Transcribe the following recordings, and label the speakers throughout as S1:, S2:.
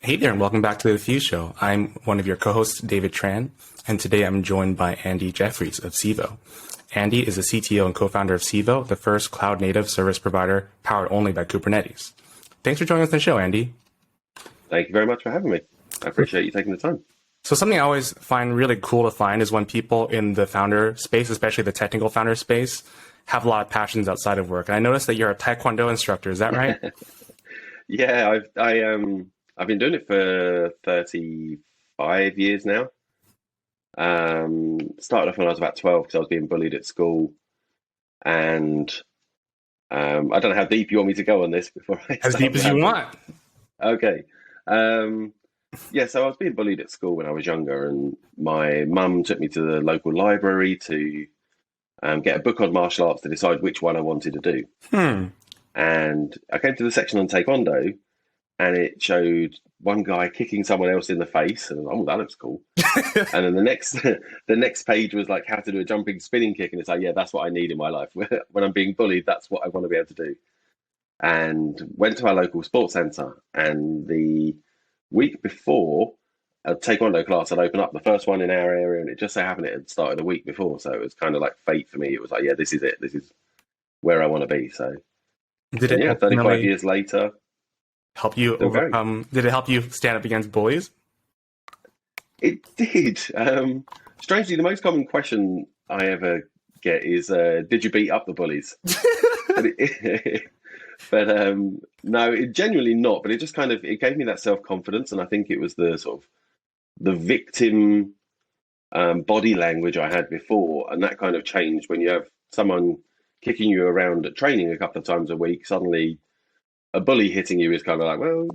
S1: Hey there, and welcome back to the Fuse Show. I'm one of your co-hosts, David Tran, and today I'm joined by Andy Jeffries of Civo. Andy is the CTO and co-founder of Civo, the first cloud-native service provider powered only by Kubernetes. Thanks for joining us on the show, Andy.
S2: Thank you very much for having me. I appreciate you taking the time.
S1: So something I always find really cool to find is when people in the founder space, especially the technical founder space, have a lot of passions outside of work. And I noticed that you're a Taekwondo instructor. Is that right?
S2: Yeah, I've been doing it for 35 years now. Started off when I was about 12 because I was being bullied at school, and I don't know how deep you want me to go on this before I
S1: As
S2: start
S1: deep as you
S2: rambling.
S1: want.
S2: Okay. Yeah, so I was being bullied at school when I was younger, and my mum took me to the local library to get a book on martial arts to decide which one I wanted to do.
S1: Hmm.
S2: And I came to the section on Taekwondo, and it showed one guy kicking someone else in the face, and oh, that looks cool. And then the next the next page was like how to do a jumping spinning kick, and it's like, yeah, that's what I need in my life. When I'm being bullied, that's what I want to be able to do. And went to our local sports centre, and the week before, a Taekwondo class had opened up, the first one in our area, and it just so happened it had started a week before, so it was kind of like fate for me. It was like, yeah, this is it. This is where I want to be. So,
S1: Did
S2: and
S1: it
S2: yeah, 35
S1: ultimately
S2: years later,
S1: help you
S2: still going.
S1: overcome? Did it help you stand up against bullies?
S2: It did. Strangely, the most common question I ever get is, "Did you beat up the bullies?" But, no, it genuinely not. But it just kind of it gave me that self confidence, and I think it was the sort of the victim body language I had before, and that kind of changed when you have someone kicking you around at training a couple of times a week. Suddenly, a bully hitting you is kind of like, well,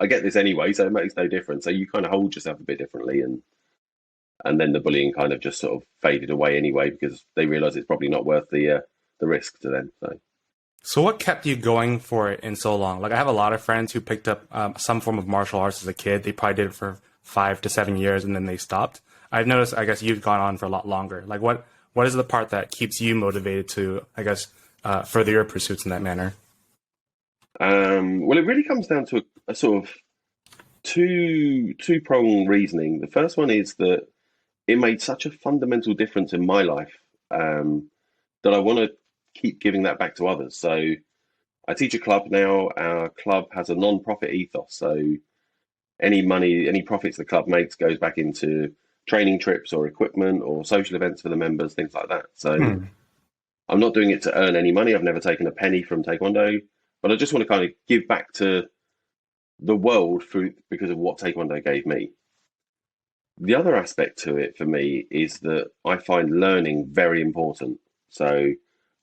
S2: I get this anyway, so it makes no difference. So you kind of hold yourself a bit differently, and then the bullying kind of just sort of faded away anyway because they realise it's probably not worth the risk to them. So
S1: So what kept you going for it in so long? Like I have a lot of friends who picked up some form of martial arts as a kid. They probably did it for 5 to 7 years and then they stopped. I've noticed, I guess you've gone on for a lot longer. Like what is the part that keeps you motivated to, I guess, further your pursuits in that manner?
S2: well, it really comes down to a sort of two prong reasoning. The first one is that it made such a fundamental difference in my life that I want to keep giving that back to others. So I teach a club now. Our club has a non-profit ethos. So any money, any profits the club makes goes back into training trips or equipment or social events for the members, things like that. So
S1: Hmm.
S2: I'm not doing it to earn any money. I've never taken a penny from Taekwondo, but I just want to kind of give back to the world through because of what Taekwondo gave me. The other aspect to it for me is that I find learning very important. So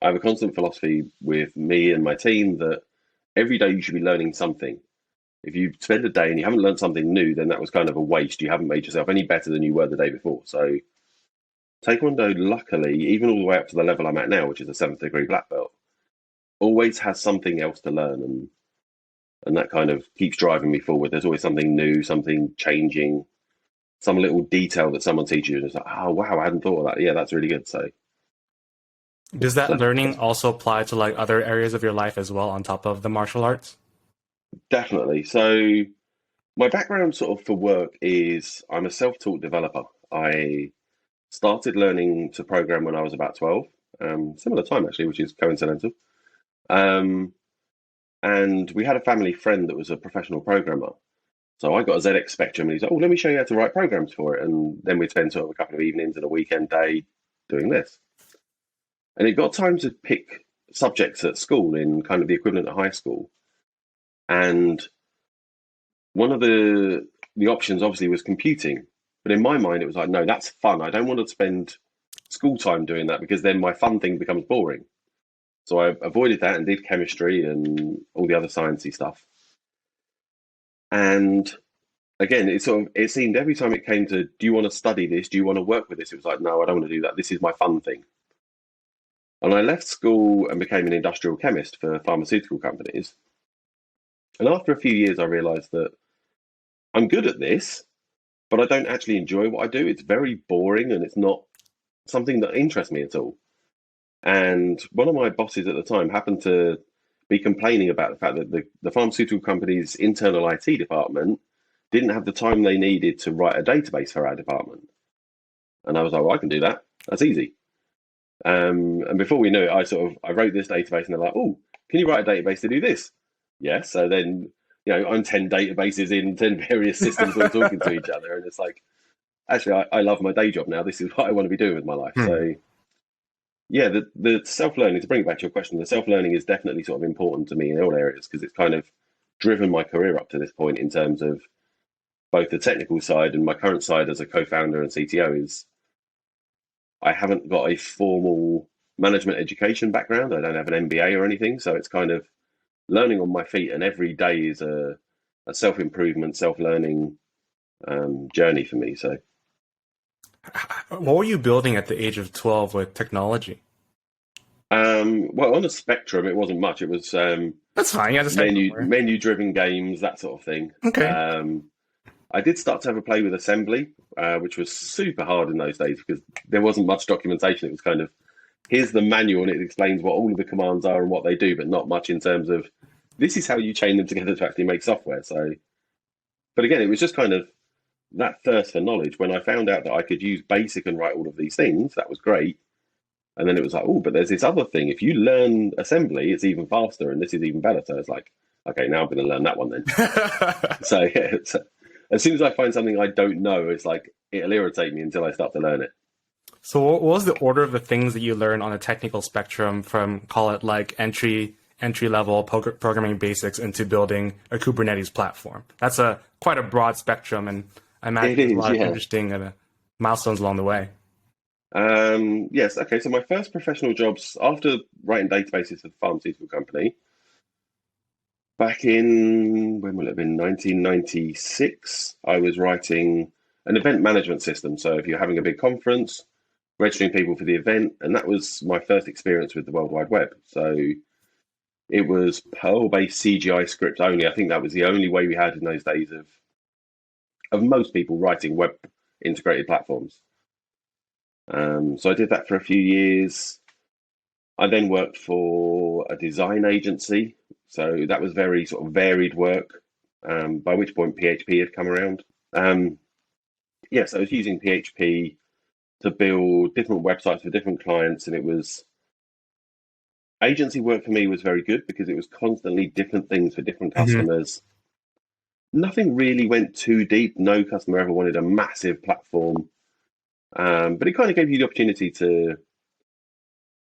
S2: I have a constant philosophy with me and my team that every day you should be learning something. If you spend a day and you haven't learned something new, then that was kind of a waste. You haven't made yourself any better than you were the day before. So Taekwondo, luckily, even all the way up to the level I'm at now, which is a seventh degree black belt, always has something else to learn, and that kind of keeps driving me forward. There's always something new, something changing, some little detail that someone teaches you, and it's like, oh wow, I hadn't thought of that. Yeah, that's really good. So,
S1: Does that
S2: so
S1: learning also apply to like other areas of your life as well on top of the martial arts?
S2: definitely. So my background sort of for work is I'm a self-taught developer. I started learning to program when I was about 12, similar time actually, which is coincidental. Um, and we had a family friend that was a professional programmer. So I got a ZX Spectrum, and he's like, "Oh, let me show you how to write programs for it." And then we'd spend sort of a couple of evenings and a weekend day doing this. And it got time to pick subjects at school in kind of the equivalent of high school. And one of the options obviously was computing. But in my mind, it was like, no, that's fun. I don't want to spend school time doing that because then my fun thing becomes boring. So I avoided that and did chemistry and all the other sciencey stuff. And again, it seemed every time it came to, do you want to study this? Do you want to work with this? It was like, no, I don't want to do that. This is my fun thing. And I left school and became an industrial chemist for pharmaceutical companies. And after a few years, I realized that I'm good at this, but I don't actually enjoy what I do. It's very boring and it's not something that interests me at all. And one of my bosses at the time happened to be complaining about the fact that the pharmaceutical company's internal IT department didn't have the time they needed to write a database for our department. And I was like, well, I can do that. That's easy. And before we knew it, I wrote this database, and they're like, oh, can you write a database to do this? Yes. So then, I'm 10 databases in 10 various systems all talking to each other. And it's like, actually, I love my day job now. This is what I want to be doing with my life. So yeah, the self-learning, to bring it back to your question, the self-learning is definitely sort of important to me in all areas, because it's kind of driven my career up to this point in terms of both the technical side and my current side as a co-founder and CTO is I haven't got a formal management education background. I don't have an MBA or anything. So it's kind of learning on my feet, and every day is a self-improvement, self-learning journey for me. So
S1: what were you building at the age of 12 with technology?
S2: Well, on a spectrum, it wasn't much. It was
S1: That's fine. Yeah, just
S2: menu-driven games, that sort of thing.
S1: Okay.
S2: I did start to have a play with assembly, which was super hard in those days because there wasn't much documentation. It was kind of, here's the manual and it explains what all of the commands are and what they do, but not much in terms of this is how you chain them together to actually make software. So, but again, it was just kind of that thirst for knowledge. When I found out that I could use BASIC and write all of these things, that was great. And then it was like, oh, but there's this other thing. If you learn assembly, it's even faster and this is even better. So it's like, okay, now I'm going to learn that one then. So yeah, as soon as I find something I don't know, it's like, it'll irritate me until I start to learn it.
S1: So what was the order of the things that you learn on a technical spectrum from, call it like entry level programming basics into building a Kubernetes platform? That's quite a broad spectrum, and I imagine there's a lot of interesting milestones along the way.
S2: Yes. Okay. So my first professional jobs after writing databases for the pharmaceutical company back in, when will it have been, 1996, I was writing an event management system. So if you're having a big conference, registering people for the event, and that was my first experience with the World Wide Web. So it was Perl-based CGI script only. I think that was the only way we had in those days of most people writing web integrated platforms. So I did that for a few years. I then worked for a design agency. So that was very sort of varied work, by which point PHP had come around. Yes, I was using PHP to build different websites for different clients. And it was, agency work for me was very good because it was constantly different things for different customers. Nothing really went too deep. No customer ever wanted a massive platform. But it kind of gave you the opportunity to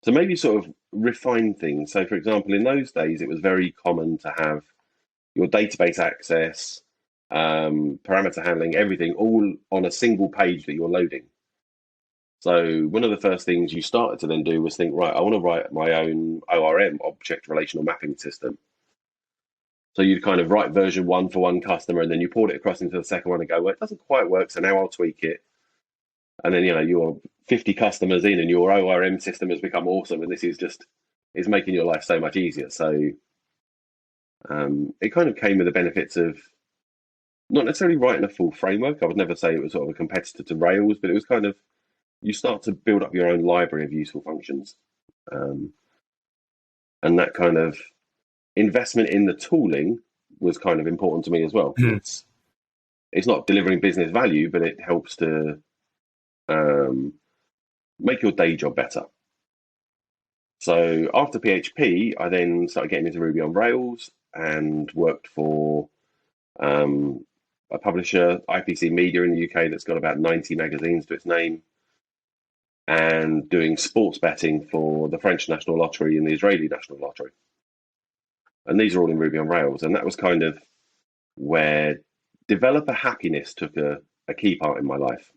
S2: maybe sort of refine things. So, for example, in those days, it was very common to have your database access, parameter handling, everything all on a single page that you're loading. So one of the first things you started to then do was think, right, I want to write my own ORM, object relational mapping system. So you'd kind of write version 1 for one customer, and then you poured it across into the second one and go, well, it doesn't quite work, so now I'll tweak it. And then, you're 50 customers in and your ORM system has become awesome. And this is making your life so much easier. So it kind of came with the benefits of not necessarily writing a full framework. I would never say it was sort of a competitor to Rails, but it was kind of, you start to build up your own library of useful functions. And that kind of investment in the tooling was kind of important to me as well. It's not delivering business value, but it helps to make your day job better. So after PHP, I then started getting into Ruby on Rails and worked for a publisher, IPC Media in the UK, that's got about 90 magazines to its name, and doing sports betting for the French National Lottery and the Israeli National Lottery. And these are all in Ruby on Rails. And that was kind of where developer happiness took a key part in my life.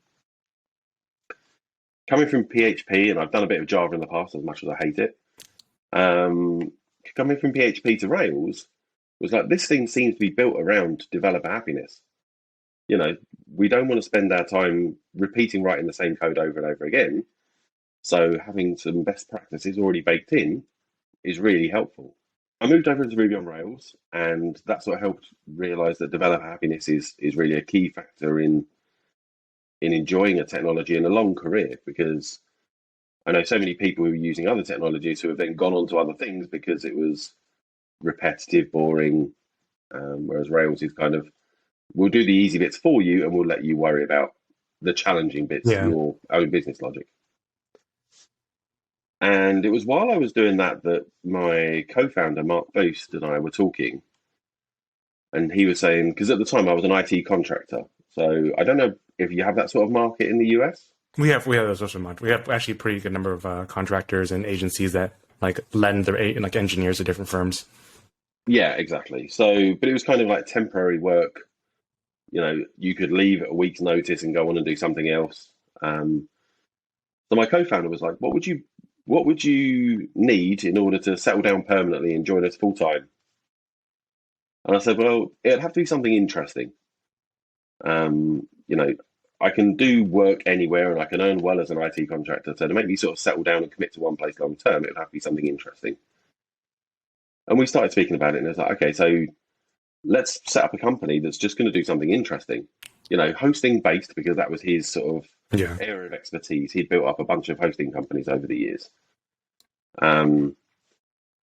S2: Coming from PHP, and I've done a bit of Java in the past, as much as I hate it, coming from PHP to Rails was like, this thing seems to be built around developer happiness. We don't want to spend our time repeating writing the same code over and over again. So having some best practices already baked in is really helpful. I moved over into Ruby on Rails, and that's what helped realize that developer happiness is really a key factor in enjoying a technology in a long career, because I know so many people who are using other technologies who have then gone on to other things because it was repetitive, boring, whereas Rails is kind of We'll do the easy bits for you, and we'll let you worry about the challenging bits,
S1: Yeah.
S2: your own business logic. And it was while I was doing that that my co-founder, Mark Boost, and I were talking, and he was saying, because at the time I was an IT contractor, so I don't know if you have that sort of market in the US.
S1: We have those social market. We have actually a pretty good number of contractors and agencies that like lend their like engineers to different firms.
S2: Yeah, exactly. So, but it was kind of like temporary work. You could leave at a week's notice and go on and do something else. So my co-founder was like, "What would you need in order to settle down permanently and join us full time?" And I said, "Well, it'd have to be something interesting. Um, you know, I can do work anywhere and I can earn well as an IT contractor. So to make me sort of settle down and commit to one place long term, it would have to be something interesting." And we started speaking about it, and it's like, okay, so let's set up a company that's just going to do something interesting. Hosting based, because that was his sort of
S1: Yeah.
S2: area of expertise. He'd built up a bunch of hosting companies over the years. Um,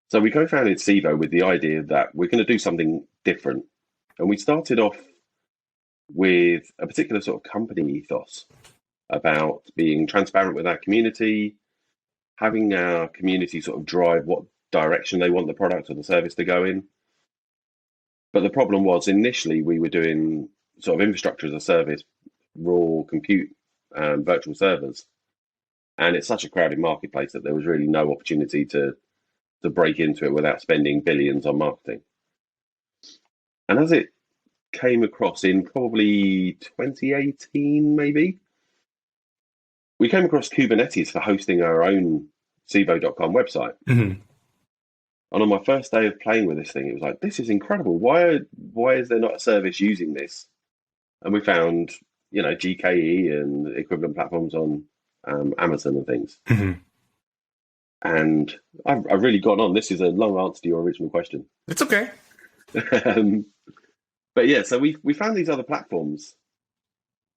S2: so we co-founded Civo with the idea that we're going to do something different. And we started off with a particular sort of company ethos about being transparent with our community, having our community sort of drive what direction they want the product or the service to go in. But the problem was initially we were doing sort of infrastructure as a service, raw compute, virtual servers. And it's such a crowded marketplace that there was really no opportunity to break into it without spending billions on marketing. And as it came across in probably 2018, maybe, we came across Kubernetes for hosting our own Civo.com website.
S1: Mm-hmm.
S2: And on my first day of playing with this thing, it was like, this is incredible. Why is there not a service using this? And we found, GKE and equivalent platforms on Amazon and things.
S1: Mm-hmm.
S2: And I've really gone on. This is a long answer to your original question.
S1: It's okay.
S2: But yeah, so we found these other platforms.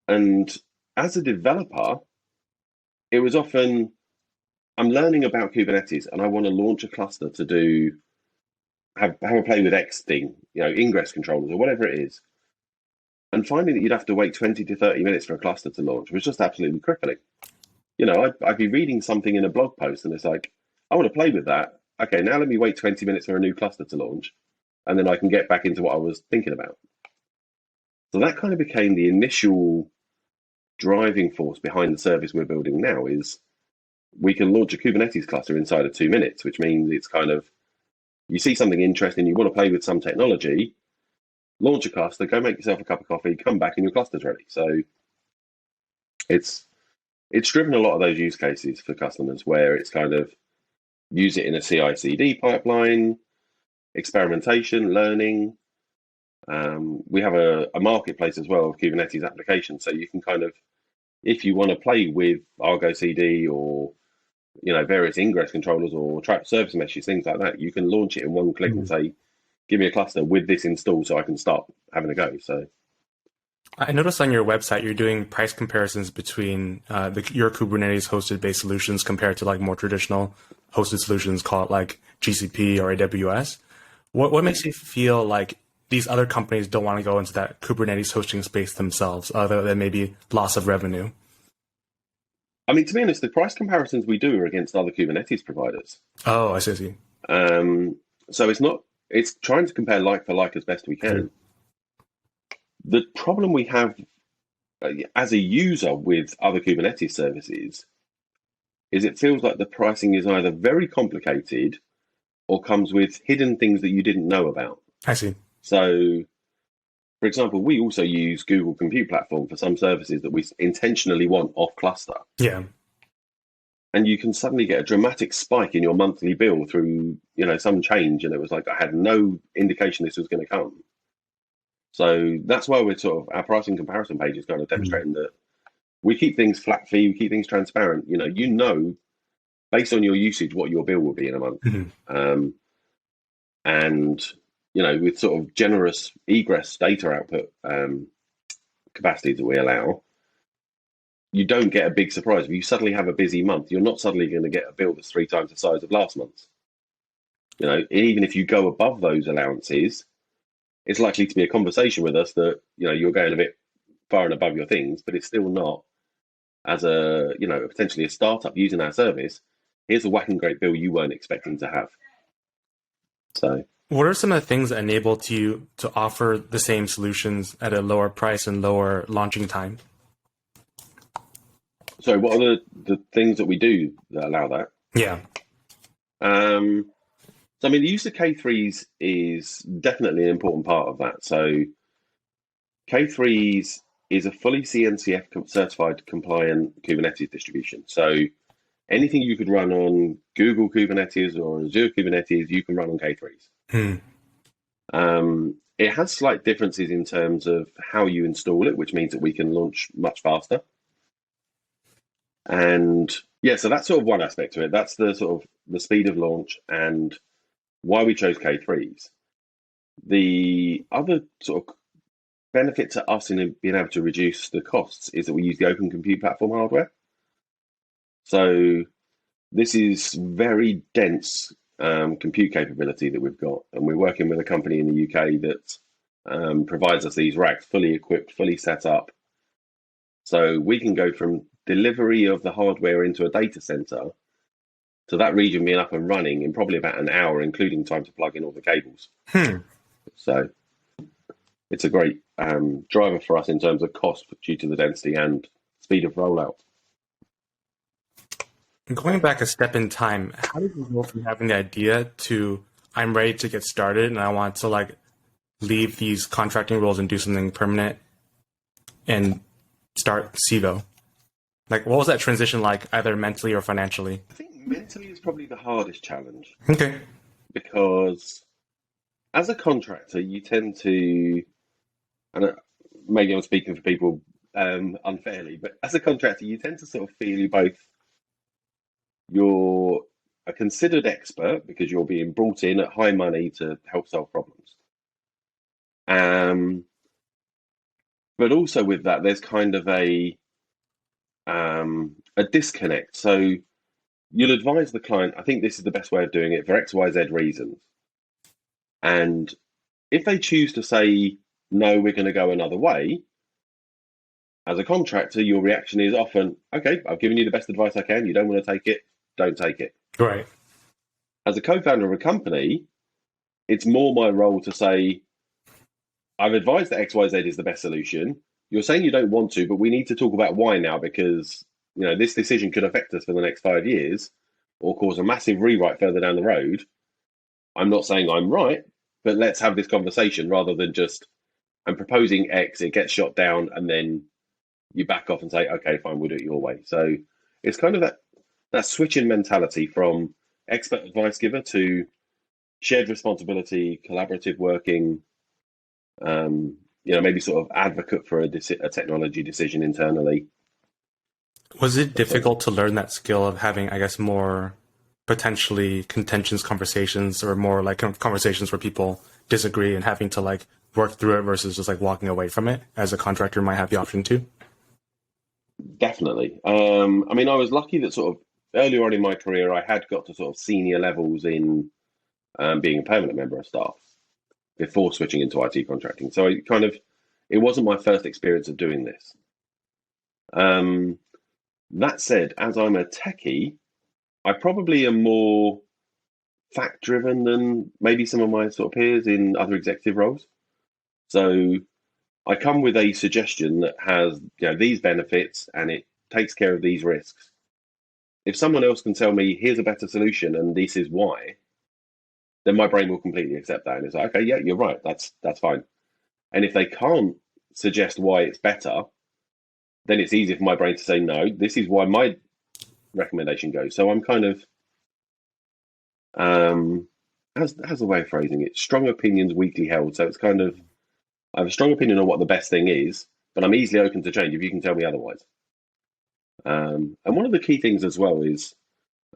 S2: And as a developer, it was often, I'm learning about Kubernetes and I want to launch a cluster to have a play with X thing, ingress controllers or whatever it is. And finding that you'd have to wait 20 to 30 minutes for a cluster to launch was just absolutely crippling. I'd be reading something in a blog post and it's like, I want to play with that. Okay, now let me wait 20 minutes for a new cluster to launch. And then I can get back into what I was thinking about. So that kind of became the initial driving force behind the service we're building now is we can launch a Kubernetes cluster inside of 2 minutes, which means it's kind of, you see something interesting, you want to play with some technology, launch a cluster, go make yourself a cup of coffee, come back and your cluster's ready. So it's driven a lot of those use cases for customers where it's kind of use it in a CI/CD pipeline, experimentation, learning. We have a marketplace as well of Kubernetes applications, so you can kind of, if you want to play with Argo CD or various ingress controllers or trap service meshes, things like that, you can launch it in one click and say, "Give me a cluster with this installed, so I can start having a go." So
S1: I noticed on your website you're doing price comparisons between your Kubernetes hosted based solutions compared to like more traditional hosted solutions, call it like GCP or AWS. What makes you feel like these other companies don't want to go into that Kubernetes hosting space themselves, other than maybe loss of revenue?
S2: I mean, to be honest, the price comparisons we do are against other Kubernetes providers.
S1: Oh, I see.
S2: So it's trying to compare like for like as best we can. The problem we have as a user with other Kubernetes services is it feels like the pricing is either very complicated or comes with hidden things that you didn't know about.
S1: I see.
S2: So, for example, we also use Google Compute Platform for some services that we intentionally want off cluster.
S1: Yeah.
S2: And you can suddenly get a dramatic spike in your monthly bill through, some change. And it was like, I had no indication this was going to come. So that's why we're sort of, our pricing comparison page is kind of demonstrating that we keep things flat fee, we keep things transparent. Based on your usage, what your bill will be in a month. And, with sort of generous egress data output capacities that we allow, you don't get a big surprise. If you suddenly have a busy month, you're not suddenly going to get a bill that's 3 times the size of last month's. Even if you go above those allowances, it's likely to be a conversation with us that, you're going a bit far and above your things, but it's still not as a, potentially a startup using our service. Here's a whacking great bill you weren't expecting to have. So,
S1: What are some of the things that enabled you to offer the same solutions at a lower price and lower launching time?
S2: so what are the things that we do that allow that?
S1: Yeah.
S2: So, the use of K3s is definitely an important part of that. So, K3s is a fully CNCF certified compliant Kubernetes distribution. So, anything you could run on Google Kubernetes or Azure Kubernetes, you can run on K3s. It has slight differences in terms of how you install it, which means that we can launch much faster. And yeah, so that's sort of one aspect to it. That's the sort of the speed of launch and why we chose K3s. The other sort of benefit to us in being able to reduce the costs is that we use the Open Compute Platform hardware. So this is very dense compute capability that we've got, and we're working with a company in the UK that provides us these racks, fully equipped, fully set up. So we can go from delivery of the hardware into a data center to that region being up and running in probably about an hour, including time to plug in all the cables. So it's a great driver for us in terms of cost due to the density and speed of rollout.
S1: Going back a step in time, how did you go from having the idea to I'm ready to get started and I want to like leave these contracting roles and do something permanent and start Civo? Like, what was that transition like, either mentally or financially?
S2: I think mentally is probably the hardest challenge.
S1: Okay.
S2: Because as a contractor, you tend to, and maybe I'm speaking for people unfairly, but as a contractor, you tend to sort of feel you're a considered expert because you're being brought in at high money to help solve problems. But also with that, there's kind of a disconnect. So you'll advise the client, I think this is the best way of doing it for X, Y, Z reasons. And if they choose to say, no, we're going to go another way, as a contractor, your reaction is often, okay, I've given you the best advice I can. You don't want to take it, don't take it.
S1: Right.
S2: As a co-founder of a company, it's more my role to say, I've advised that XYZ is the best solution. You're saying you don't want to, but we need to talk about why now, because this decision could affect us for the next 5 years or cause a massive rewrite further down the road. I'm not saying I'm right, but let's have this conversation rather than just I'm proposing X, it gets shot down, and then you back off and say, okay, fine, we'll do it your way. So it's kind of that switch in mentality from expert advice giver to shared responsibility, collaborative working, maybe sort of advocate for a technology decision internally.
S1: Was it difficult to learn that skill of having, I guess, more potentially contentious conversations or more like conversations where people disagree and having to like work through it versus just like walking away from it as a contractor might have the option to?
S2: Definitely. I was lucky that sort of earlier on in my career, I had got to sort of senior levels in being a permanent member of staff before switching into IT contracting. So it wasn't my first experience of doing this. That said, as I'm a techie, I probably am more fact-driven than maybe some of my sort of peers in other executive roles. So I come with a suggestion that has these benefits and it takes care of these risks. If someone else can tell me here's a better solution and this is why, then my brain will completely accept that and it's like, okay, yeah, you're right, that's fine. And if they can't suggest why it's better, then it's easy for my brain to say no. This is why my recommendation goes. So I'm kind of how's the way of phrasing it? Strong opinions weakly held. So it's kind of I have a strong opinion on what the best thing is, but I'm easily open to change if you can tell me otherwise. And one of the key things as well is,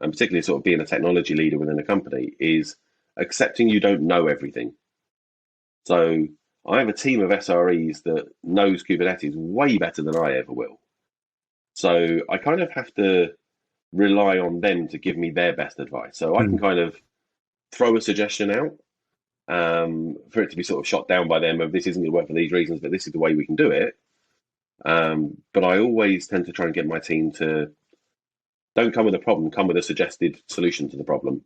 S2: and particularly sort of being a technology leader within a company, is accepting you don't know everything. So I have a team of SREs that knows Kubernetes way better than I ever will. So I kind of have to rely on them to give me their best advice. So I can kind of throw a suggestion out for it to be sort of shot down by them of this isn't going to work for these reasons, but this is the way we can do it. But I always tend to try and get my team to don't come with a problem, come with a suggested solution to the problem.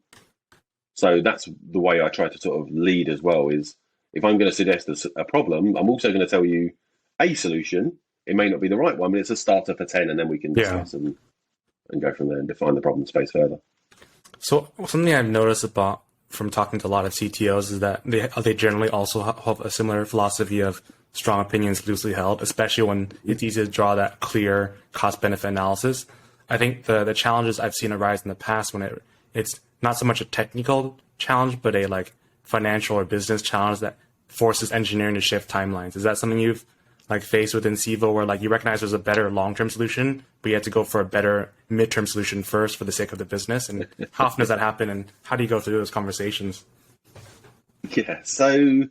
S2: So that's the way I try to sort of lead as well, is if I'm going to suggest a problem, I'm also going to tell you a solution. It may not be the right one, but it's a starter for 10, and then we can discuss and go from there and define the problem space further.
S1: So something I've noticed about from talking to a lot of CTOs is that they generally also have a similar philosophy of strong opinions loosely held, especially when it's easy to draw that clear cost-benefit analysis. I think the challenges I've seen arise in the past when it's not so much a technical challenge, but a like financial or business challenge that forces engineering to shift timelines. Is that something you've like faced within Civo, where like you recognize there's a better long-term solution, but you have to go for a better midterm solution first for the sake of the business? And how often does that happen, and how do you go through those conversations?
S2: Yeah, so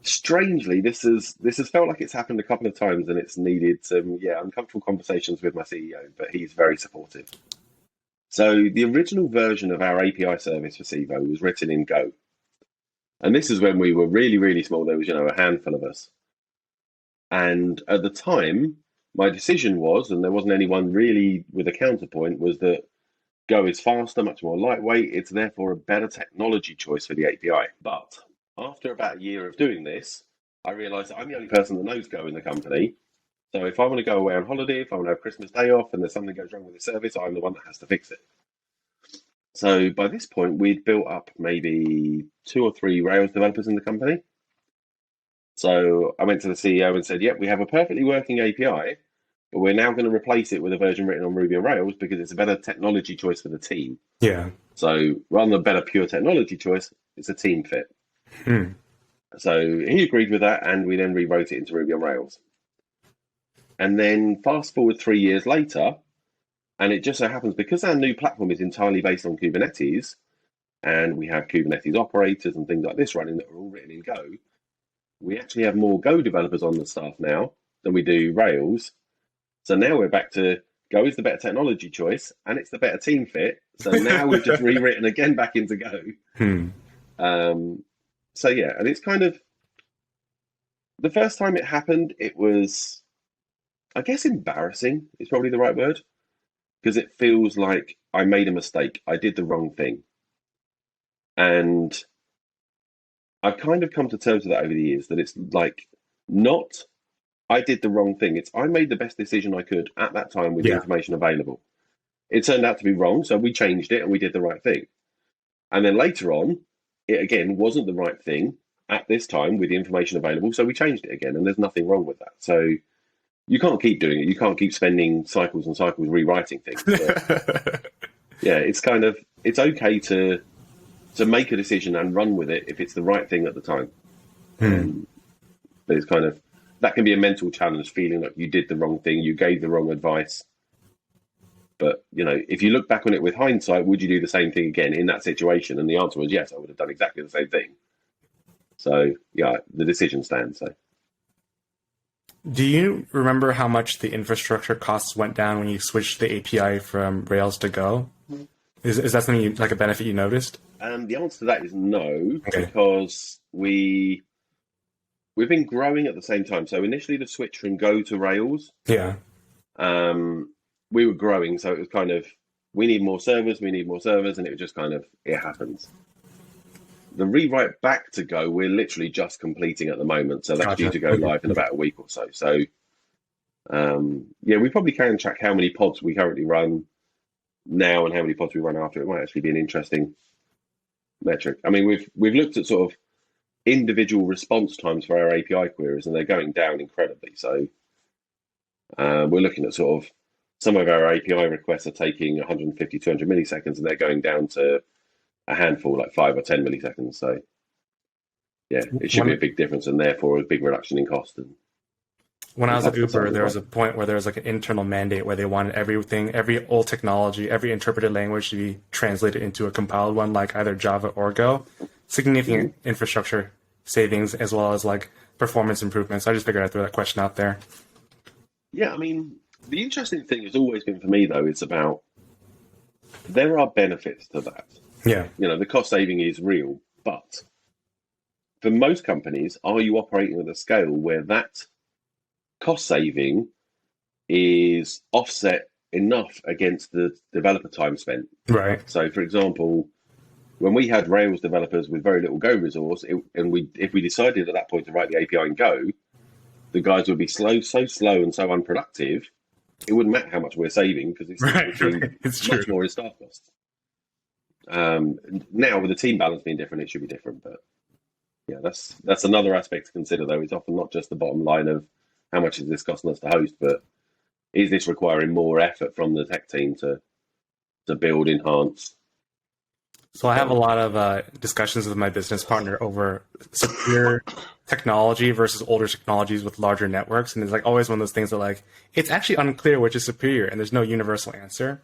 S2: strangely, this has felt like it's happened a couple of times, and it's needed some uncomfortable conversations with my CEO, but he's very supportive. So the original version of our API service for Civo was written in Go, and this is when we were really, really small. There was a handful of us, and at the time, my decision was, and there wasn't anyone really with a counterpoint, was that Go is faster, much more lightweight. It's therefore a better technology choice for the API. But after about a year of doing this, I realized that I'm the only person that knows Go in the company. So if I want to go away on holiday, if I want to have Christmas day off and there's something goes wrong with the service, I'm the one that has to fix it. So by this point, we'd built up maybe 2 or 3 Rails developers in the company. So I went to the CEO and said, yep, we have a perfectly working API, but we're now going to replace it with a version written on Ruby on Rails because it's a better technology choice for the team.
S1: Yeah.
S2: So rather than a better pure technology choice, it's a team fit. So he agreed with that, and we then rewrote it into Ruby on Rails. And then fast forward 3 years later, and it just so happens because our new platform is entirely based on Kubernetes, and we have Kubernetes operators and things like this running that are all written in Go, we actually have more Go developers on the staff now than we do Rails. So now we're back to Go is the better technology choice, and it's the better team fit. So now we've just rewritten again back into Go. So yeah, and it's kind of, the first time it happened, it was, I guess, embarrassing is probably the right word, because it feels like I made a mistake. I did the wrong thing. And I've kind of come to terms with that over the years, that it's like not I did the wrong thing. It's I made the best decision I could at that time with the information available. It turned out to be wrong, so we changed it and we did the right thing. And then later on, it again wasn't the right thing at this time with the information available, so we changed it again, and there's nothing wrong with that. So you can't keep doing it. You can't keep spending cycles and cycles rewriting things. But yeah, it's kind of, it's okay to make a decision and run with it if it's the right thing at the time. But it's kind of, that can be a mental challenge, feeling like you did the wrong thing, you gave the wrong advice. But, if you look back on it with hindsight, would you do the same thing again in that situation? And the answer was yes, I would have done exactly the same thing. So, yeah, the decision stands. So,
S1: do you remember how much the infrastructure costs went down when you switched the API from Rails to Go? Is that something like a benefit you noticed?
S2: The answer to that is no, because we've been growing at the same time. So initially the switch from Go to Rails, we were growing, so it was kind of, we need more servers, and it was just kind of, it happens. The rewrite back to Go, we're literally just completing at the moment, so that's due to go live in about a week or so. So, we probably can track how many pods we currently run now and how many pods we run after. It might actually be an interesting metric. I mean, we've looked at sort of individual response times for our API queries, and they're going down incredibly. So, we're looking at sort of, some of our API requests are taking 150, 200 milliseconds, and they're going down to a handful, like 5 or 10 milliseconds. So, yeah, it should be a big difference, and therefore a big reduction in cost. And
S1: when I was at Uber, there was a point where there was like an internal mandate where they wanted everything, every old technology, every interpreted language to be translated into a compiled one, like either Java or Go. Significant infrastructure savings as well as like performance improvements. I just figured I'd throw that question out there.
S2: Yeah, I mean, the interesting thing has always been for me, though, it's about, there are benefits to that.
S1: Yeah.
S2: The cost saving is real, but for most companies, are you operating at a scale where that cost saving is offset enough against the developer time spent?
S1: Right.
S2: So, for example, when we had Rails developers with very little Go resource, if we decided at that point to write the API in Go, the guys would be so slow and so unproductive, it wouldn't matter how much we're saving because it still would be
S1: It's
S2: much
S1: true.
S2: more in staff costs. Now, with the team balance being different, it should be different. But yeah, that's another aspect to consider, though. It's often not just the bottom line of how much is this costing us to host, but is this requiring more effort from the tech team to build, enhance?
S1: So I have a lot of discussions with my business partner over superior technology versus older technologies with larger networks, and it's like always one of those things that like it's actually unclear which is superior, and there's no universal answer.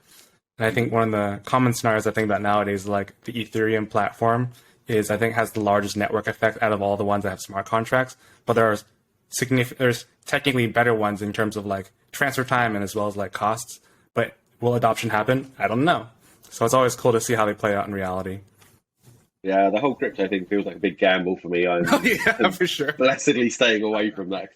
S1: And I think one of the common scenarios I think about nowadays, like the Ethereum platform, is I think has the largest network effect out of all the ones that have smart contracts. But there's technically better ones in terms of like transfer time and as well as like costs. But will adoption happen? I don't know. So it's always cool to see how they play out in reality.
S2: Yeah, the whole crypto thing feels like a big gamble for me. I'm
S1: Yeah, for sure.
S2: blessedly staying away from that.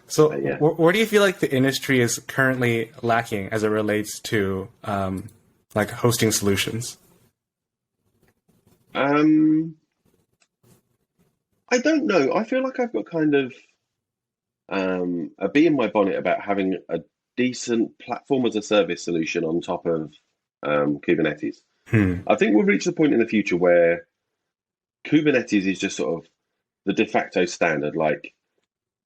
S1: So
S2: yeah.
S1: where do you feel like the industry is currently lacking as it relates to like hosting solutions?
S2: I don't know. I feel like I've got kind of a bee in my bonnet about having a decent platform as a service solution on top of Kubernetes. I think we'll reach the point in the future where Kubernetes is just sort of the de facto standard. Like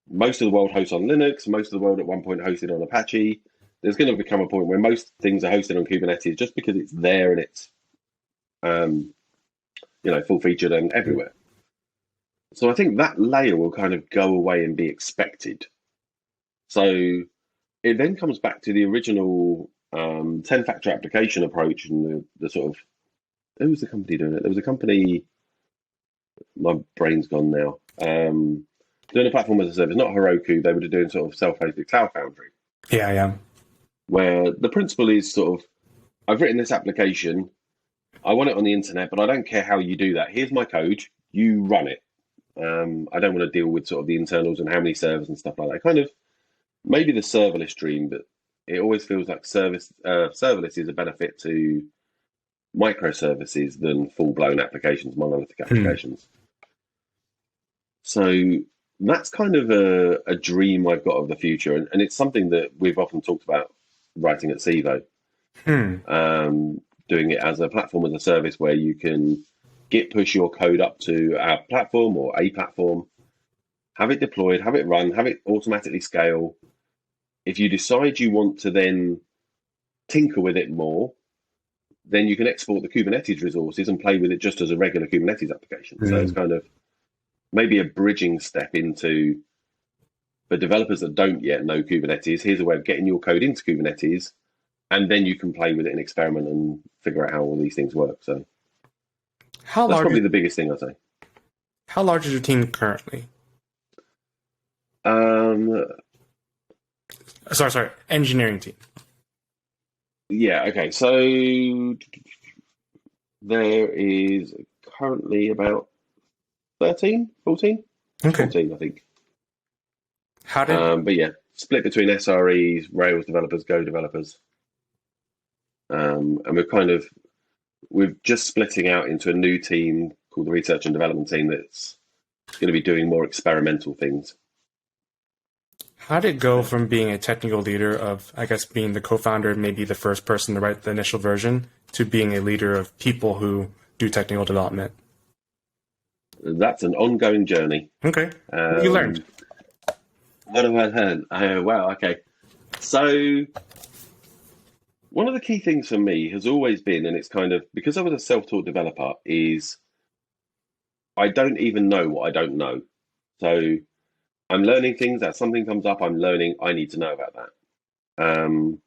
S2: most of the world hosts on Linux, most of the world at one point hosted on Apache. There's going to become a point where most things are hosted on Kubernetes just because it's there and it's full featured and everywhere. So I think that layer will kind of go away and be expected. So it then comes back to the original 10-factor application approach and the sort of, who was the company doing it? There was a company, my brain's gone now, doing a platform as a service, not Heroku. They were doing sort of self-hosted Cloud Foundry.
S1: Yeah.
S2: Where the principle is sort of, I've written this application, I want it on the internet, but I don't care how you do that. Here's my code, you run it. I don't want to deal with sort of the internals and how many servers and stuff like that. Kind of maybe the serverless dream, but it always feels like serverless is a better fit to microservices than full-blown applications, monolithic applications. So that's kind of a dream I've got of the future, and it's something that we've often talked about writing at Civo. Doing it as a platform as a service where you can Git push your code up to our platform or a platform, have it deployed, have it run, have it automatically scale. If you decide you want to then tinker with it more, then you can export the Kubernetes resources and play with it just as a regular Kubernetes application. So it's kind of maybe a bridging step into, for developers that don't yet know Kubernetes, here's a way of getting your code into Kubernetes, and then you can play with it and experiment and figure out how all these things work. So that's probably the biggest thing I'd say.
S1: How large is your team currently? Sorry, engineering team.
S2: Yeah, okay. So there is currently about 13, 14?
S1: Okay.
S2: 14, I think.
S1: But
S2: yeah, split between SREs, Rails developers, Go developers. And we're just splitting out into a new team called the Research and Development team that's going to be doing more experimental things.
S1: how did it go from being a technical leader of, I guess, being the co-founder, maybe the first person to write the initial version, to being a leader of people who do technical development?
S2: That's an ongoing journey.
S1: Okay. What you learned?
S2: What have I learned? Wow, okay. So one of the key things for me has always been, and it's kind of, because I was a self-taught developer, is I don't even know what I don't know. So I'm learning things, that something comes up, I'm learning, I need to know about that. And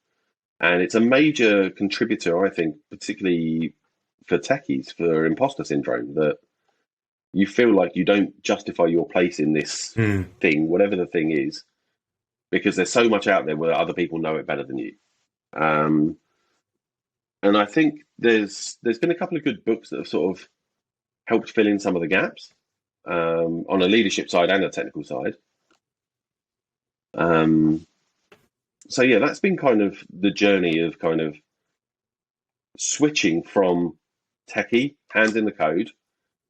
S2: it's a major contributor, I think, particularly for techies, for imposter syndrome, that you feel like you don't justify your place in this thing, whatever the thing is, because there's so much out there where other people know it better than you. And I think there's been a couple of good books that have sort of helped fill in some of the gaps on a leadership side and a technical side. So yeah, that's been kind of the journey of kind of switching from techie, hands in the code,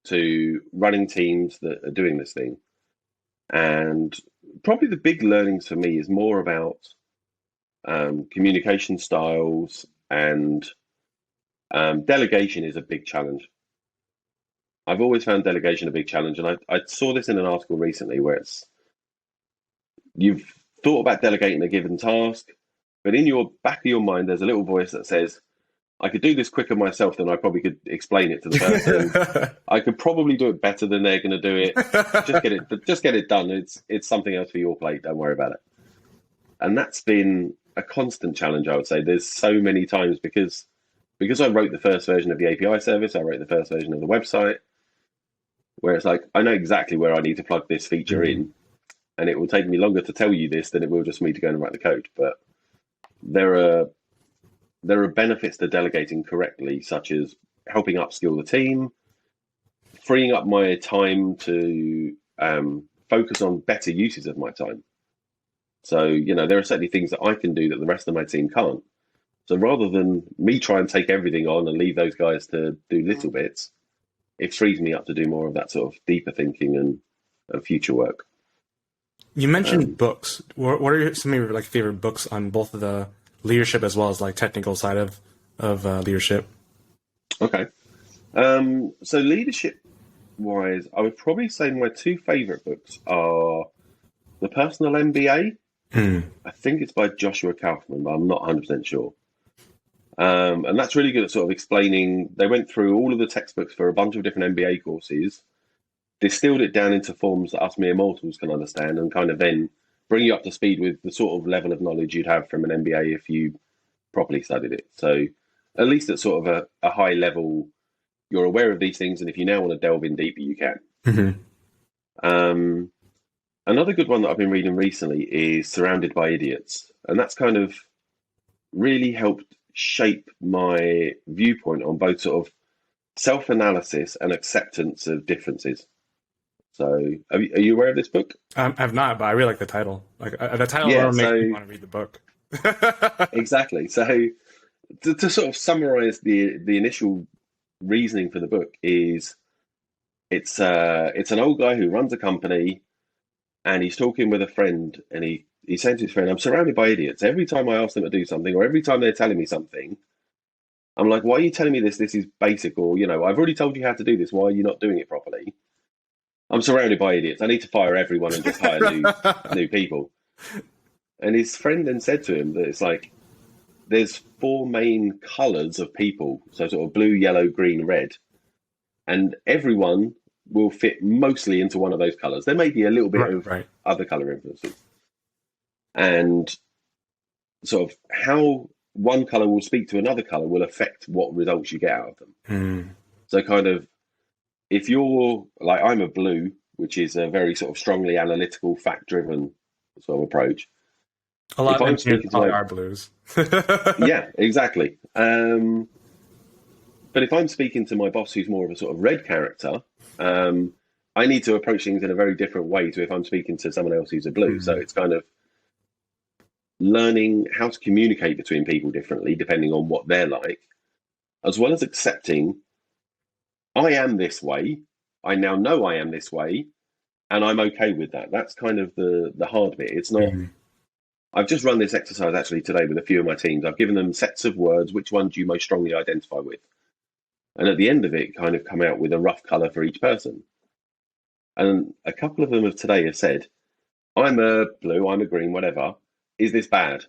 S2: to running teams that are doing this thing. And probably the big learnings for me is more about communication styles, and delegation is a big challenge. I've always found delegation a big challenge, and I saw this in an article recently where you've thought about delegating a given task, but in your back of your mind, there's a little voice that says, I could do this quicker myself than I probably could explain it to the person. I could probably do it better than they're going to do it. Just get it done. It's something else for your plate. Don't worry about it. And that's been a constant challenge, I would say. There's so many times because I wrote the first version of the API service, I wrote the first version of the website, where it's like, I know exactly where I need to plug this feature in, and it will take me longer to tell you this than it will just for me to go and write the code. But there are benefits to delegating correctly, such as helping upskill the team, freeing up my time to focus on better uses of my time. So, there are certainly things that I can do that the rest of my team can't. So rather than me try and take everything on and leave those guys to do little bits, it frees me up to do more of that sort of deeper thinking and future work.
S1: You mentioned books. What are some of your favorite books on both of the leadership as well as technical side of leadership? Okay.
S2: So leadership wise, I would probably say my two favorite books are The Personal MBA. I think it's by Joshua Kaufman, but I'm not 100% sure. And that's really good at sort of explaining. They went through all of the textbooks for a bunch of different MBA courses, distilled it down into forms that us mere mortals can understand, and kind of then bring you up to speed with the sort of level of knowledge you'd have from an MBA if you properly studied it. So at least at sort of a high level, you're aware of these things, and if you now want to delve in deeper, you can. Another good one that I've been reading recently is Surrounded by Idiots, and that's kind of really helped shape my viewpoint on both sort of self-analysis and acceptance of differences. So, are you aware of this book?
S1: I've not, but I really like the title. The title alone makes me want to read the book.
S2: Exactly. So, to sort of summarize the initial reasoning for the book is, it's an old guy who runs a company, and he's talking with a friend, and he said to his friend, I'm surrounded by idiots. Every time I ask them to do something, or every time they're telling me something, I'm like, why are you telling me this? This is basic, or, I've already told you how to do this. Why are you not doing it properly? I'm surrounded by idiots. I need to fire everyone and just hire new people. And his friend then said to him that it's like, there's four main colours of people. So sort of blue, yellow, green, red. And everyone will fit mostly into one of those colours. There may be a little bit of other colour influences. And sort of how one colour will speak to another colour will affect what results you get out of them. So kind of, if you're like, I'm a blue, which is a very sort of strongly analytical, fact-driven sort of approach.
S1: A lot of engineers probably are blues.
S2: Yeah, exactly. But if I'm speaking to my boss, who's more of a sort of red character, I need to approach things in a very different way to if I'm speaking to someone else who's a blue. So it's kind of learning how to communicate between people differently, depending on what they're like, as well as accepting, I am this way. I now know I am this way, and I'm okay with that. That's kind of the hard bit. It's not. I've just run this exercise actually today with a few of my teams. I've given them sets of words. Which ones do you most strongly identify with? And at the end of it, kind of come out with a rough colour for each person. And a couple of them of today have said, I'm a blue, I'm a green, whatever. Is this bad?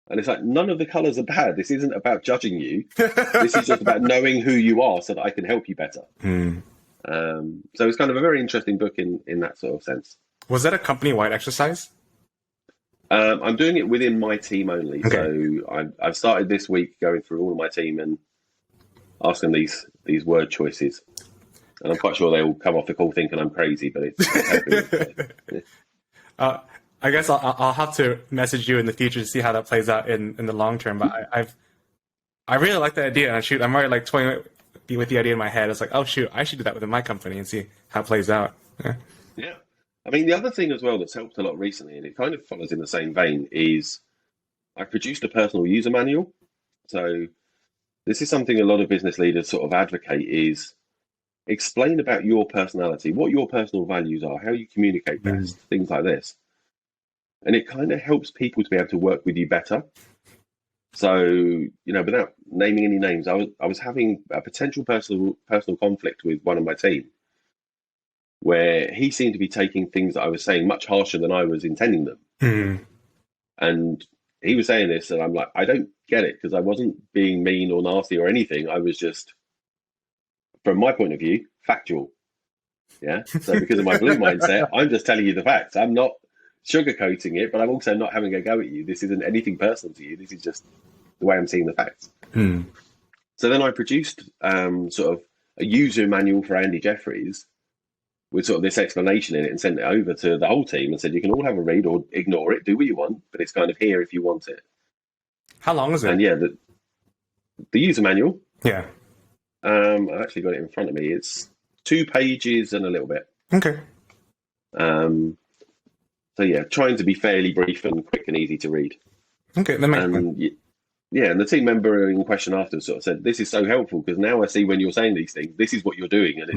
S2: And it's like, none of the colours are bad. This isn't about judging you. This is just about knowing who you are so that I can help you better. So it's kind of a very interesting book in that sort of sense.
S1: Was that a company-wide exercise?
S2: I'm doing it within my team only. Okay. So I've started this week going through all of my team and asking these word choices. And I'm quite sure they will come off the call thinking I'm crazy, but it's
S1: I guess I'll have to message you in the future to see how that plays out in the long term. But I really like the idea. And shoot, I'm already like 20 with the idea in my head. It's like, oh shoot, I should do that within my company and see how it plays out. Yeah.
S2: Yeah. I mean, the other thing as well that's helped a lot recently, and it kind of follows in the same vein, is I produced a personal user manual. So this is something a lot of business leaders sort of advocate is explain about your personality, what your personal values are, how you communicate best, things like this. And it kind of helps people to be able to work with you better. So, without naming any names, I was having a potential personal conflict with one of my team where he seemed to be taking things that I was saying much harsher than I was intending them. And he was saying this, and I'm like, I don't get it, because I wasn't being mean or nasty or anything. I was just, from my point of view, factual. Yeah. So because of my blue mindset, I'm just telling you the facts. I'm not sugarcoating it, but I'm also not having a go at you. This isn't anything personal to you. This is just the way I'm seeing the facts. So then I produced sort of a user manual for Andy Jeffries with sort of this explanation in it and sent it over to the whole team and said, you can all have a read or ignore it, do what you want, but it's kind of here if you want it.
S1: How long is it?
S2: And yeah, the user manual.
S1: Yeah.
S2: I've actually got it in front of me. It's 2 pages and a little bit.
S1: Okay.
S2: So yeah, trying to be fairly brief and quick and easy to read.
S1: Okay, that makes sense.
S2: Yeah, and the team member in question after sort of said, this is so helpful because now I see when you're saying these things, this is what you're doing, and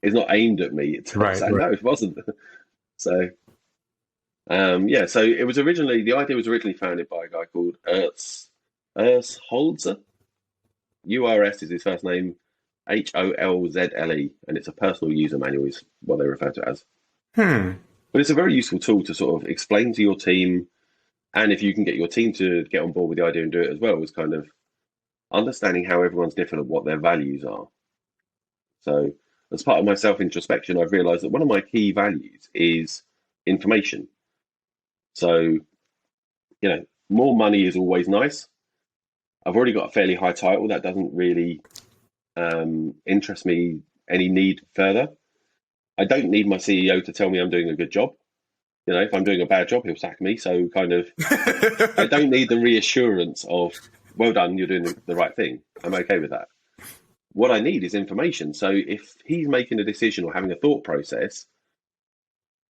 S2: it's not aimed at me. It's
S1: right.
S2: No, it wasn't. So so it was the idea was originally founded by a guy called Urs Holzer. URS is his first name, HOLZLE, and it's a personal user manual is what they refer to it as. But it's a very useful tool to sort of explain to your team, and if you can get your team to get on board with the idea and do it as well, is kind of understanding how everyone's different and what their values are. So as part of my self-introspection, I've realized that one of my key values is information. So, more money is always nice. I've already got a fairly high title. That doesn't really interest me any need further. I don't need my CEO to tell me I'm doing a good job. If I'm doing a bad job, he'll sack me. So kind of, I don't need the reassurance of, well done, you're doing the right thing. I'm okay with that. What I need is information. So if he's making a decision or having a thought process,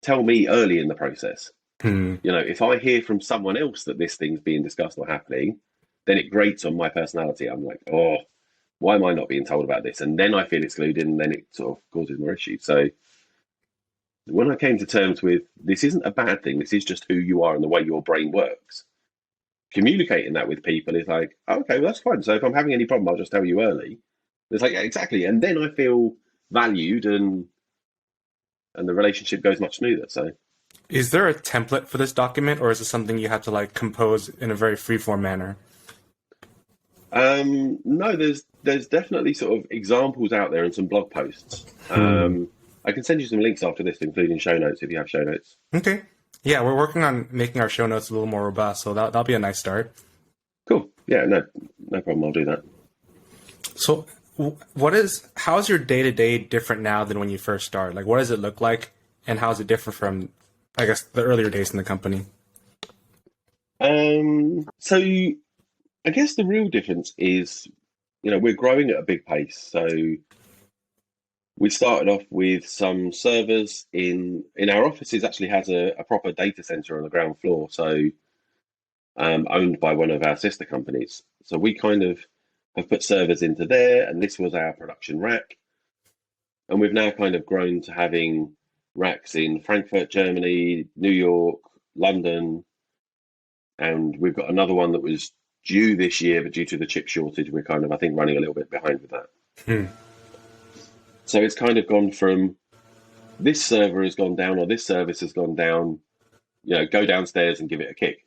S2: tell me early in the process. If I hear from someone else that this thing's being discussed or happening, then it grates on my personality. I'm like, oh, why am I not being told about this? And then I feel excluded, and then it sort of causes more issues. So when I came to terms with this isn't a bad thing, this is just who you are and the way your brain works, communicating that with people is like, oh, okay, well, that's fine. So if I'm having any problem, I'll just tell you early. It's like, yeah, exactly. And then I feel valued and the relationship goes much smoother. So
S1: is there a template for this document, or is it something you have to compose in a very freeform manner?
S2: No, there's definitely sort of examples out there and some blog posts. I can send you some links after this, including show notes if you have show notes. Okay.
S1: Yeah, we're working on making our show notes a little more robust, so that'll be a nice start.
S2: Cool. Yeah, no problem. I'll do that.
S1: So how's your day-to-day different now than when you first started? What does it look like, and how is it different from, I guess, the earlier days in the company?
S2: So I guess the real difference is, we're growing at a big pace. So we started off with some servers in our offices. Actually has a proper data center on the ground floor, so owned by one of our sister companies. So we kind of have put servers into there, and this was our production rack. And we've now kind of grown to having racks in Frankfurt, Germany, New York, London, and we've got another one that was due this year, but due to the chip shortage, we're kind of, I think, running a little bit behind with that. So it's kind of gone from this server has gone down or this service has gone down, go downstairs and give it a kick.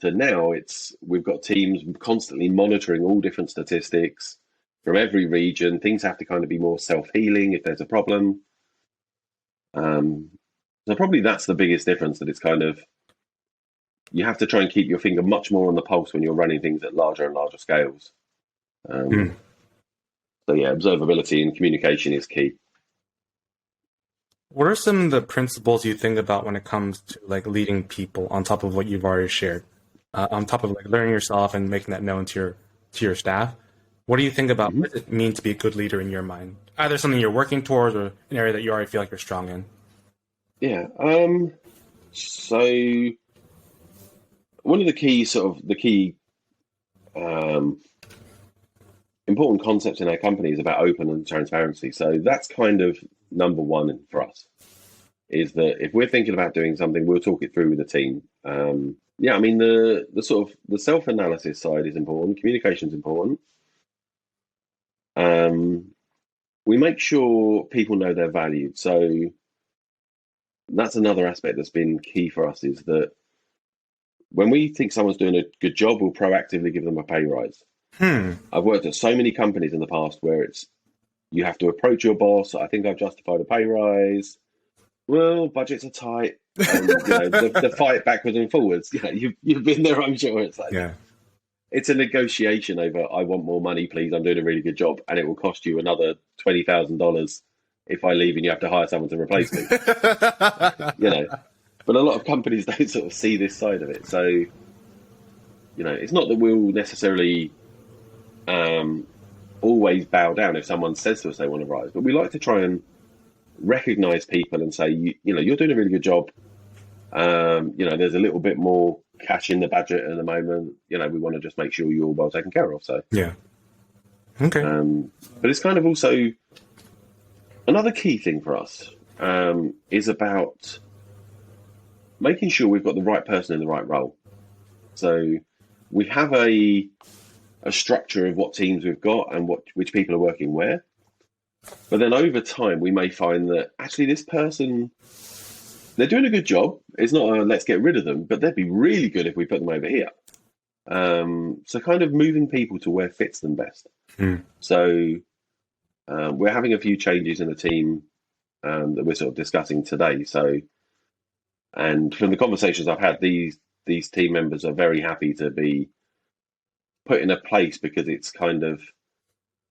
S2: So now we've got teams constantly monitoring all different statistics from every region. Things have to kind of be more self-healing if there's a problem. So probably that's the biggest difference, that it's kind of, you have to try and keep your finger much more on the pulse when you're running things at larger and larger scales. So yeah, observability and communication is key.
S1: What are some of the principles you think about when it comes to leading people on top of what you've already shared? On top of learning yourself and making that known to your staff, What do you think about what does it mean to be a good leader in your mind? Either something you're working towards or an area that you already feel like you're strong in.
S2: Yeah. So one of the key um, important concepts in our company is about open and transparency. So that's kind of number one for us. Is that if we're thinking about doing something, we'll talk it through with the team. Yeah, I mean the sort of the self analysis side is important. Communication is important. We make sure people know they're valued. So that's another aspect that's been key for us is that when we think someone's doing a good job, we'll proactively give them a pay rise. I've worked at so many companies in the past where it's you have to approach your boss. I think I've justified a pay rise. Well, budgets are tight, and the fight backwards and forwards. You've been there, I'm sure. It's like it's a negotiation over. I want more money, please. I'm doing a really good job, and it will cost you another $20,000 if I leave and you have to hire someone to replace me. But a lot of companies don't sort of see this side of it. So, it's not that we'll necessarily always bow down if someone says to us they want to rise, but we like to try and recognize people and say, you're doing a really good job. There's a little bit more cash in the budget at the moment. We want to just make sure you're well taken care of. So
S1: yeah, okay.
S2: But it's kind of also another key thing for us is about making sure we've got the right person in the right role. So we have a structure of what teams we've got and which people are working where. But then over time, we may find that actually this person, they're doing a good job. It's not a let's get rid of them, but they'd be really good if we put them over here. So kind of moving people to where fits them best. So we're having a few changes in the team that we're sort of discussing today. So, and from the conversations I've had, these team members are very happy to be put in a place because it's kind of,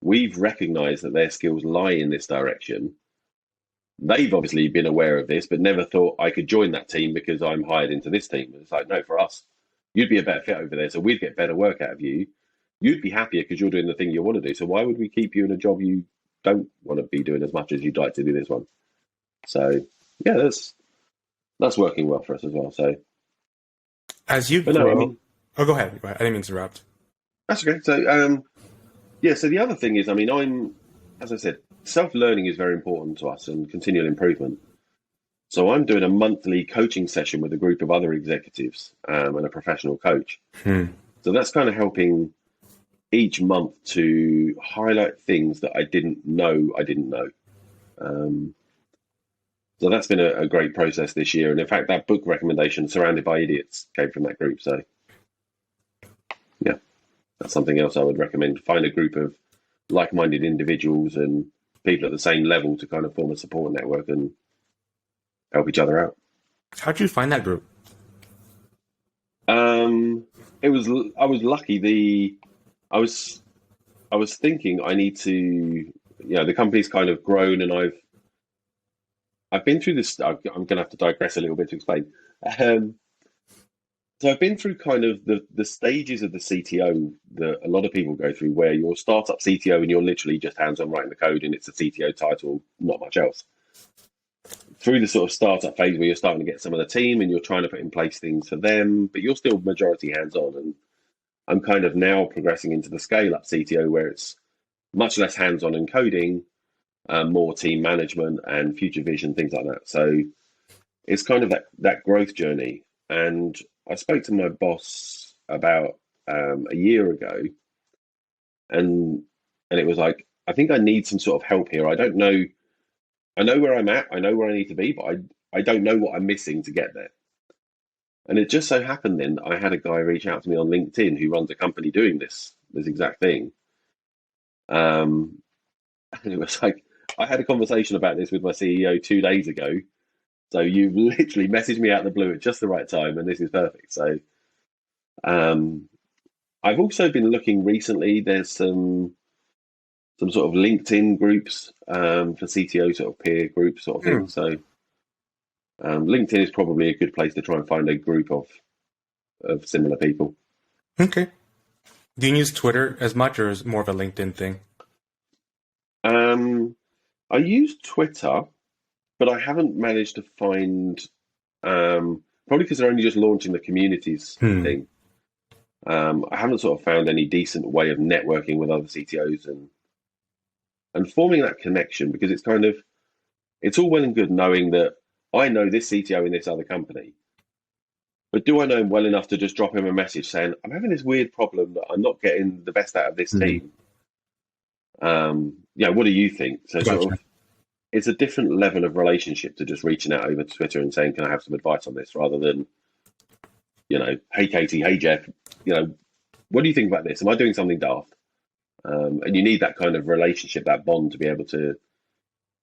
S2: we've recognized that their skills lie in this direction. They've obviously been aware of this, but never thought I could join that team because I'm hired into this team. And it's like, no, for us, you'd be a better fit over there. So we'd get better work out of you. You'd be happier because you're doing the thing you want to do. So why would we keep you in a job you don't want to be doing as much as you'd like to do this one? So yeah, that's working well for us as well. So
S1: as you grow, go ahead. I didn't mean to interrupt.
S2: That's okay. So so the other thing is, as I said, self-learning is very important to us and continual improvement. So I'm doing a monthly coaching session with a group of other executives and a professional coach. So that's kind of helping each month to highlight things that I didn't know. So that's been a great process this year. And in fact, that book recommendation, Surrounded by Idiots, came from that group. So yeah, that's something else I would recommend. Find a group of like-minded individuals and people at the same level to kind of form a support network and help each other out.
S1: How'd you find that group?
S2: I was lucky. I was thinking I need to, the company's kind of grown and I've been through this. I'm going to have to digress a little bit to explain. So I've been through kind of the stages of the CTO that a lot of people go through, where you're startup CTO and you're literally just hands-on writing the code and it's a CTO title, not much else. Through the sort of startup phase where you're starting to get some of the team and you're trying to put in place things for them, but you're still majority hands-on. And I'm kind of now progressing into the scale-up CTO where it's much less hands-on and coding, more team management and future vision, things like that. So it's kind of that growth journey. And I spoke to my boss about a year ago, and it was like, I think I need some sort of help here. I don't know. I know where I'm at. I know where I need to be, but I don't know what I'm missing to get there. And it just so happened then I had a guy reach out to me on LinkedIn who runs a company doing this exact thing. And it was like, I had a conversation about this with my CEO 2 days ago. So you literally messaged me out of the blue at just the right time, and this is perfect. So I've also been looking recently. There's some sort of LinkedIn groups for CTO sort of peer group sort of thing. So LinkedIn is probably a good place to try and find a group of similar people.
S1: Okay. Do you use Twitter as much, or is it more of a LinkedIn thing?
S2: Um, I use Twitter, but I haven't managed to find, probably because they're only just launching the communities
S1: Hmm.
S2: thing. I haven't sort of found any decent way of networking with other CTOs and forming that connection, because it's kind of, it's all well and good knowing that I know this CTO in this other company, but do I know him well enough to just drop him a message saying, I'm having this weird problem that I'm not getting the best out of this
S1: Hmm.
S2: team. Yeah, what do you think? So sort
S1: Gotcha.
S2: of, it's a different level of relationship to just reaching out over Twitter and saying, can I have some advice on this, rather than, hey Katie, hey Jeff, what do you think about this? Am I doing something daft? And you need that kind of relationship, that bond, to be able to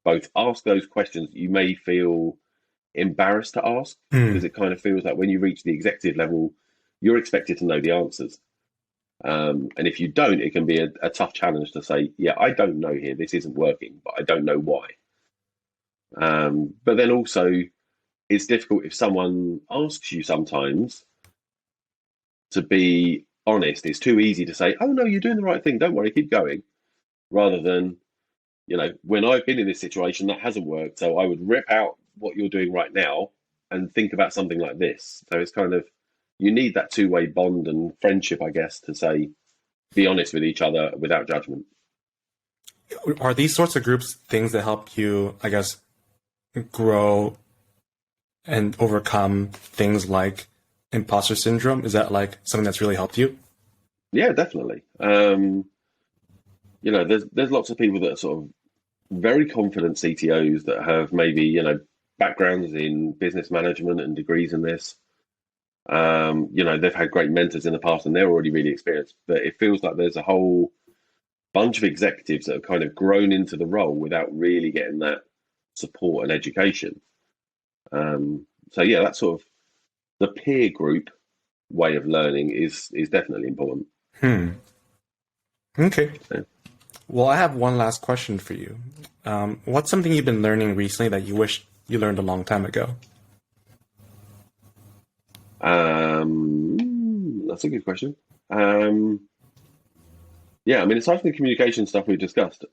S2: both ask those questions you may feel embarrassed to ask,
S1: Hmm.
S2: because it kind of feels like when you reach the executive level, you're expected to know the answers. And if you don't, it can be a tough challenge to say, yeah, I don't know here, this isn't working, but I don't know why. But then also, it's difficult if someone asks you sometimes to be honest. It's too easy to say, oh, no, you're doing the right thing, don't worry, keep going, rather than, when I've been in this situation that hasn't worked, so I would rip out what you're doing right now and think about something like this. So it's kind of, you need that two-way bond and friendship, I guess, to say, be honest with each other without judgment.
S1: Are these sorts of groups things that help you, I guess, grow and overcome things like imposter syndrome? Is that like something that's really helped you?
S2: Yeah, definitely. There's lots of people that are sort of very confident CTOs that have maybe, backgrounds in business management and degrees in this. They've had great mentors in the past and they're already really experienced. But it feels like there's a whole bunch of executives that have kind of grown into the role without really getting that support and education. So yeah, that's sort of the peer group way of learning is definitely important.
S1: Hmm. Okay.
S2: Yeah.
S1: Well, I have one last question for you. What's something you've been learning recently that you wish you learned a long time ago?
S2: That's a good question. Um, yeah, I mean, aside from the communication stuff we've discussed,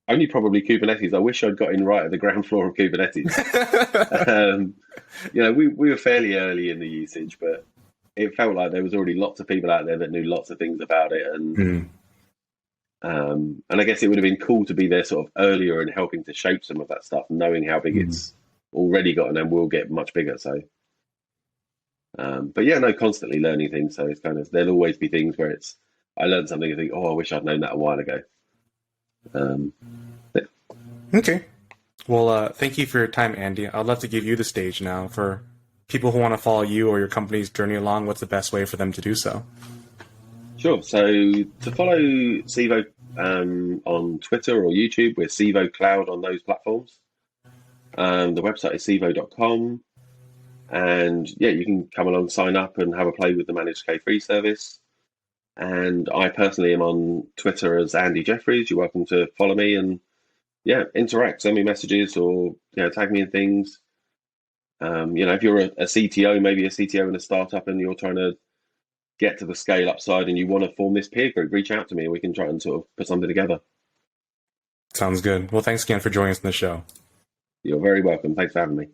S2: only probably Kubernetes. I wish I'd got in right at the ground floor of Kubernetes. Um, we were fairly early in the usage, but it felt like there was already lots of people out there that knew lots of things about it,
S1: Hmm.
S2: and I guess it would have been cool to be there sort of earlier and helping to shape some of that stuff, knowing how big
S1: Hmm.
S2: it's already gotten and will get much bigger. So, but yeah, no, constantly learning things. So it's kind of, there'll always be things where it's, I learned something and think, oh, I wish I'd known that a while ago. Um, but
S1: Okay. Well, thank you for your time, Andy. I'd love to give you the stage now for people who want to follow you or your company's journey along. What's the best way for them to do so?
S2: sure. So to follow Civo on Twitter or YouTube, we're Civo Cloud on those platforms. The website is civo.com. And yeah, you can come along, sign up, and have a play with the managed K3 service. And I personally am on Twitter as Andy Jeffries. You're welcome to follow me and yeah, interact, send me messages, or tag me in things. If you're a CTO, maybe a CTO in a startup, and you're trying to get to the scale up side and you want to form this peer group, reach out to me and we can try and sort of put something together.
S1: Sounds good. Well, thanks again for joining us in the show.
S2: You're very welcome. Thanks for having me.